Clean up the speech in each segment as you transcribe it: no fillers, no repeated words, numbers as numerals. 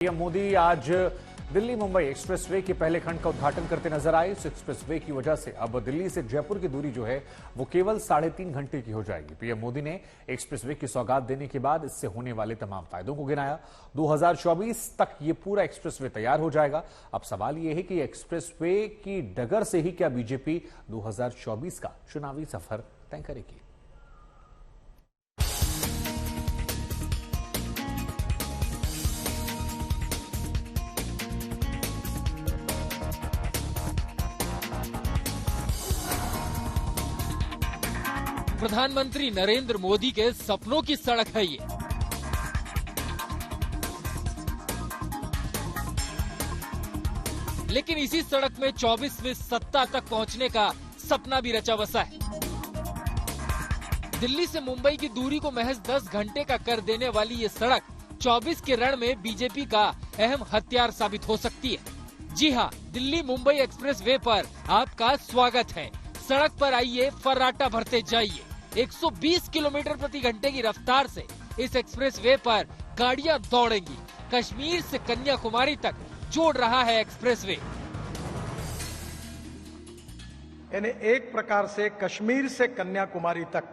PM Modi आज Delhi Mumbai expressway के पहले खंड का उद्घाटन करते नजर आए। इस एक्सप्रेसवे की वजह से अब दिल्ली से जयपुर की दूरी जो है वो केवल 3.5 घंटे की हो जाएगी। पीएम मोदी ने एक्सप्रेसवे की सौगात देने के बाद इससे होने वाले तमाम फायदों को गिनाया। 2024 तक ये पूरा एक्सप्रेसवे तैयार हो जाएगा। अब सवाल ये है कि एक्सप्रेसवे की डगर से ही क्या बीजेपी 2024 का चुनावी सफर तय करेगी। प्रधानमंत्री नरेंद्र मोदी के सपनों की सड़क है ये। लेकिन इसी सड़क में 24वीं सत्ता तक पहुंचने का सपना भी रचा बसा है। दिल्ली से मुंबई की दूरी को महज 10 घंटे का कर देने वाली ये सड़क 24 के रण में बीजेपी का अहम हथियार साबित हो सकती है। जी हां, दिल्ली मुंबई एक्सप्रेस वे पर आपका स्वागत है। सड़क पर आइए, फर्राटा भरते जाइए। 120 किलोमीटर प्रति घंटे की रफ्तार से इस एक्सप्रेस वे पर गाड़ियां दौड़ेंगी। कश्मीर से कन्याकुमारी तक जोड़ रहा है एक्सप्रेस वे। यानी एक प्रकार से कश्मीर से कन्याकुमारी तक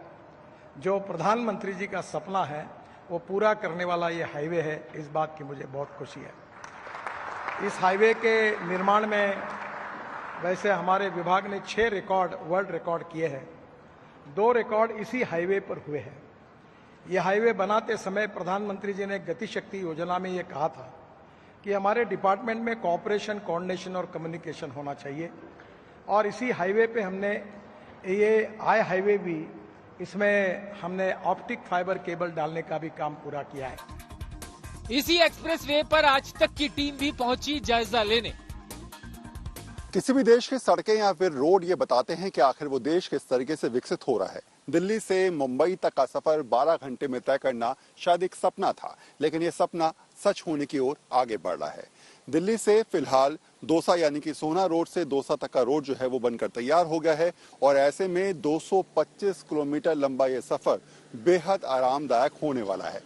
जो प्रधानमंत्री जी का सपना है वो पूरा करने वाला ये हाईवे है। इस बात की मुझे बहुत खुशी है। इस हाईवे के निर्माण में वैसे हमारे विभाग ने 6 रिकॉर्ड वर्ल्ड रिकॉर्ड किए हैं। 2 रिकॉर्ड इसी हाईवे पर हुए हैं। यह हाईवे बनाते समय प्रधानमंत्री जी ने गति शक्ति योजना में ये कहा था कि हमारे डिपार्टमेंट में कोऑपरेशन, कोऑर्डिनेशन और कम्युनिकेशन होना चाहिए। और इसी हाईवे पे हमने ये हाईवे भी, इसमें हमने ऑप्टिक फाइबर केबल डालने का भी काम पूरा किया है। इसी एक्सप्रेस वे पर आज तक की टीम भी पहुंची जायजा लेने। किसी भी देश की सड़कें या फिर रोड ये बताते हैं कि आखिर वो देश किस तरीके से विकसित हो रहा है। दिल्ली से मुंबई तक का सफर 12 घंटे में तय करना शायद एक सपना था, लेकिन ये सपना सच होने की ओर आगे बढ़ रहा है। दिल्ली से फिलहाल दौसा यानी कि सोना रोड से दौसा तक का रोड जो है वो बनकर तैयार हो गया है और ऐसे में 225 किलोमीटर लंबा ये सफर बेहद आरामदायक होने वाला है।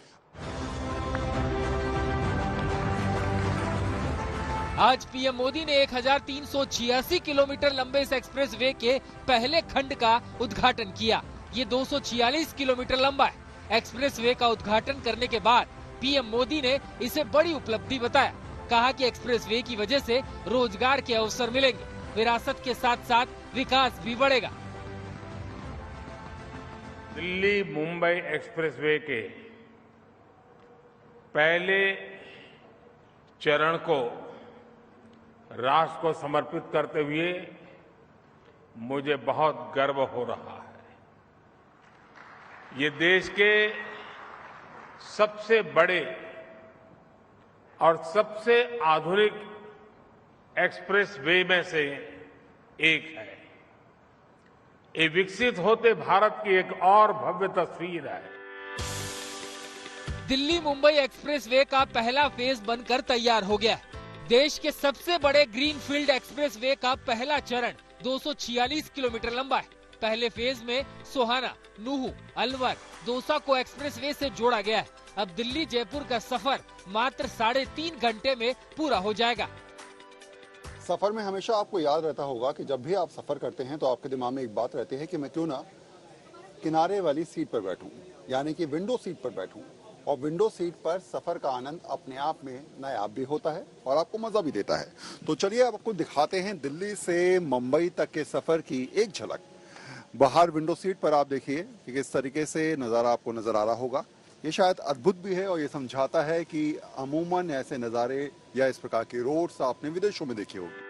आज पीएम मोदी ने 1386 किलोमीटर लंबे इस एक्सप्रेस वे के पहले खंड का उद्घाटन किया। ये 246 किलोमीटर लंबा है। एक्सप्रेस वे का उद्घाटन करने के बाद पीएम मोदी ने इसे बड़ी उपलब्धि बताया। कहा कि एक्सप्रेस वे की वजह से रोजगार के अवसर मिलेंगे, विरासत के साथ साथ विकास भी बढ़ेगा। दिल्ली मुंबई एक्सप्रेस वे के पहले चरण को राष्ट्र को समर्पित करते हुए मुझे बहुत गर्व हो रहा है। ये देश के सबसे बड़े और सबसे आधुनिक एक्सप्रेस वे में से एक है। ये विकसित होते भारत की एक और भव्य तस्वीर है। दिल्ली मुंबई एक्सप्रेस वे का पहला फेज बनकर तैयार हो गया है। देश के सबसे बड़े ग्रीनफील्ड एक्सप्रेस वे का पहला चरण 246 किलोमीटर लंबा है। पहले फेज में सोहाना, नूहू, अलवर, दौसा को एक्सप्रेस वे से जोड़ा गया है। अब दिल्ली जयपुर का सफर मात्र 3.5 घंटे में पूरा हो जाएगा। सफर में हमेशा आपको याद रहता होगा कि जब भी आप सफर करते हैं तो आपके दिमाग में एक बात रहती है कि मैं क्यों ना किनारे वाली सीट पर बैठूं, यानी कि विंडो सीट पर बैठूं। और विंडो सीट पर सफर का आनंद अपने आप में नायाब भी होता है और आपको मजा भी देता है। तो चलिए आपको दिखाते हैं दिल्ली से मुंबई तक के सफर की एक झलक। बाहर विंडो सीट पर आप देखिए कि किस तरीके से नजारा आपको नजर आ रहा होगा। ये शायद अद्भुत भी है और ये समझाता है कि अमूमन ऐसे नजारे या इस प्रकार के रोड्स आपने विदेशों में देखे होंगे।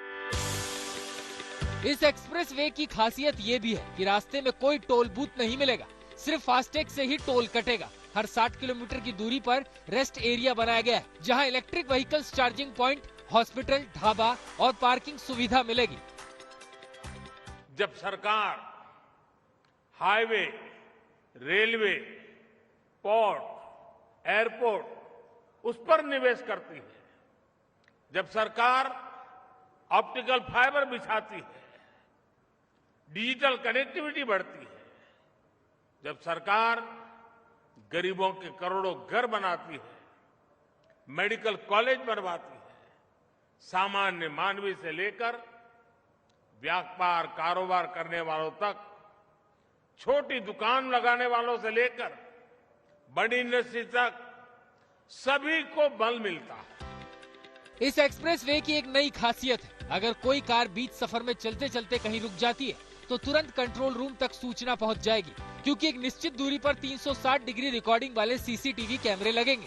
इस एक्सप्रेस वे की खासियत ये भी है कि रास्ते में कोई टोल बूथ नहीं मिलेगा, सिर्फ फास्टैग से ही टोल कटेगा। हर 60 किलोमीटर की दूरी पर रेस्ट एरिया बनाया गया है, जहां electric vehicles charging point, hospital, dhaba और पार्किंग सुविधा मिलेगी। जब सरकार हाईवे, रेलवे, पोर्ट, एयरपोर्ट उस पर निवेश करती है, जब सरकार ऑप्टिकल फाइबर बिछाती है, डिजिटल कनेक्टिविटी बढ़ती है, जब सरकार गरीबों के करोड़ों घर बनाती है, मेडिकल कॉलेज बनवाती है, सामान्य मानवी से लेकर व्यापार कारोबार करने वालों तक, छोटी दुकान लगाने वालों से लेकर बड़ी इंडस्ट्री तक सभी को बल मिलता है। इस एक्सप्रेस वे की एक नई खासियत है, अगर कोई कार बीच सफर में चलते चलते कहीं रुक जाती है तो तुरंत कंट्रोल रूम तक सूचना पहुंच जाएगी, क्योंकि एक निश्चित दूरी पर 360 डिग्री रिकॉर्डिंग वाले सीसीटीवी कैमरे लगेंगे।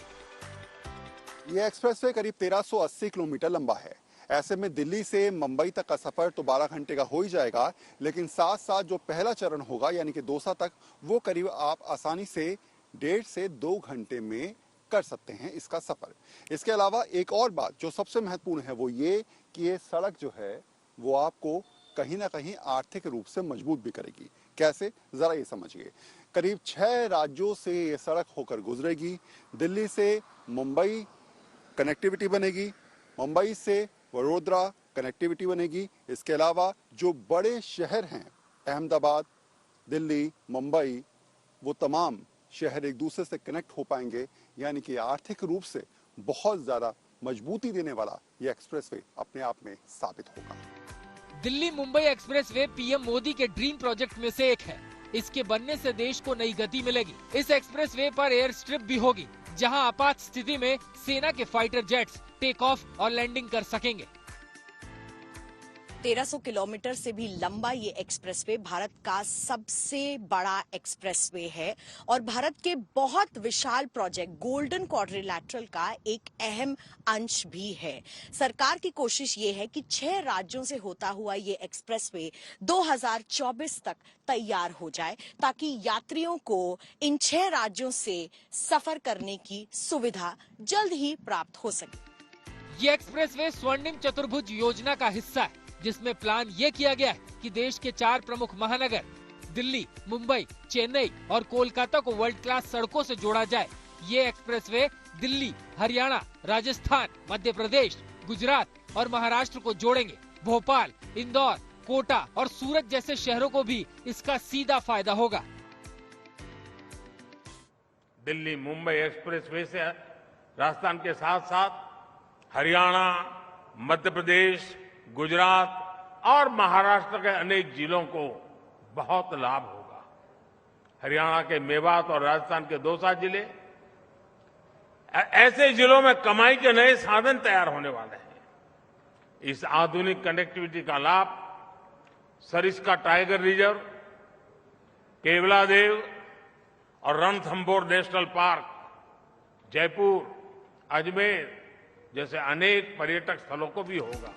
ये एक्सप्रेसवे करीब 1380 किलोमीटर लंबा है। ऐसे में दिल्ली से मुंबई तक का सफर तो 12 घंटे का हो ही जाएगा, लेकिन साथ साथ जो पहला चरण होगा यानी कि दौसा तक, वो करीब आप आसानी से 1.5 से 2 घंटे में कर सकते हैं इसका सफर। इसके अलावा एक और बात जो सबसे महत्वपूर्ण है वो ये कि ये सड़क जो है वो आपको कहीं ना कहीं आर्थिक रूप से मजबूत भी करेगी। कैसे, जरा ये समझिए। करीब 6 राज्यों से ये सड़क होकर गुजरेगी। दिल्ली से मुंबई कनेक्टिविटी बनेगी, मुंबई से वडोदरा कनेक्टिविटी बनेगी। इसके अलावा जो बड़े शहर हैं अहमदाबाद, दिल्ली, मुंबई, वो तमाम शहर एक दूसरे से कनेक्ट हो पाएंगे, यानी कि आर्थिक रूप से बहुत ज्यादा मजबूती देने वाला ये एक्सप्रेसवे अपने आप में साबित होगा। दिल्ली मुंबई एक्सप्रेसवे पीएम मोदी के ड्रीम प्रोजेक्ट में से एक है। इसके बनने से देश को नई गति मिलेगी। इस एक्सप्रेसवे पर एयर स्ट्रिप भी होगी, जहां आपात स्थिति में सेना के फाइटर जेट्स टेक ऑफ और लैंडिंग कर सकेंगे। 1300 किलोमीटर से भी लंबा ये एक्सप्रेसवे भारत का सबसे बड़ा एक्सप्रेसवे है और भारत के बहुत विशाल प्रोजेक्ट गोल्डन क्वाड्रिलैटरल का एक अहम अंश भी है। सरकार की कोशिश ये है कि 6 राज्यों से होता हुआ ये एक्सप्रेसवे 2024 तक तैयार हो जाए, ताकि यात्रियों को इन 6 राज्यों से सफर करने की सुविधा जल्द ही प्राप्त हो सके। ये एक्सप्रेसवे स्वर्णिम चतुर्भुज योजना का हिस्सा है, जिसमें प्लान ये किया गया है कि देश के 4 प्रमुख महानगर दिल्ली, मुंबई, चेन्नई और कोलकाता को वर्ल्ड क्लास सड़कों से जोड़ा जाए। ये एक्सप्रेसवे दिल्ली, हरियाणा, राजस्थान, मध्य प्रदेश, गुजरात और महाराष्ट्र को जोड़ेंगे। भोपाल, इंदौर, कोटा और सूरत जैसे शहरों को भी इसका सीधा फायदा होगा। दिल्ली मुंबई एक्सप्रेसवे से राजस्थान के साथ साथ हरियाणा, मध्य प्रदेश, गुजरात और महाराष्ट्र के अनेक जिलों को बहुत लाभ होगा। हरियाणा के मेवात और राजस्थान के दौसा जिले ऐसे जिलों में कमाई के नए साधन तैयार होने वाले हैं। इस आधुनिक कनेक्टिविटी का लाभ सरिस्का टाइगर रिजर्व, केवलादेव और रणथंभौर नेशनल पार्क, जयपुर, अजमेर जैसे अनेक पर्यटक स्थलों को भी होगा।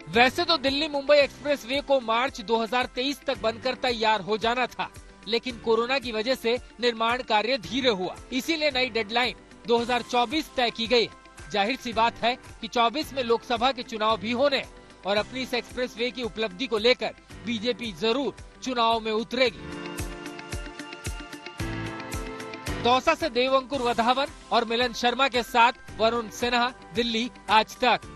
वैसे तो दिल्ली मुंबई एक्सप्रेसवे को मार्च 2023 तक बनकर तैयार हो जाना था, लेकिन कोरोना की वजह से निर्माण कार्य धीरे हुआ, इसीलिए नई डेडलाइन 2024 तय की गई। जाहिर सी बात है कि 24 में लोकसभा के चुनाव भी होने हैं और अपनी इस एक्सप्रेसवे की उपलब्धि को लेकर बीजेपी जरूर चुनाव में उतरेगी। दौसा से देवंकुर वधावन और मिलन शर्मा के साथ वरुण सिन्हा, दिल्ली आज तक।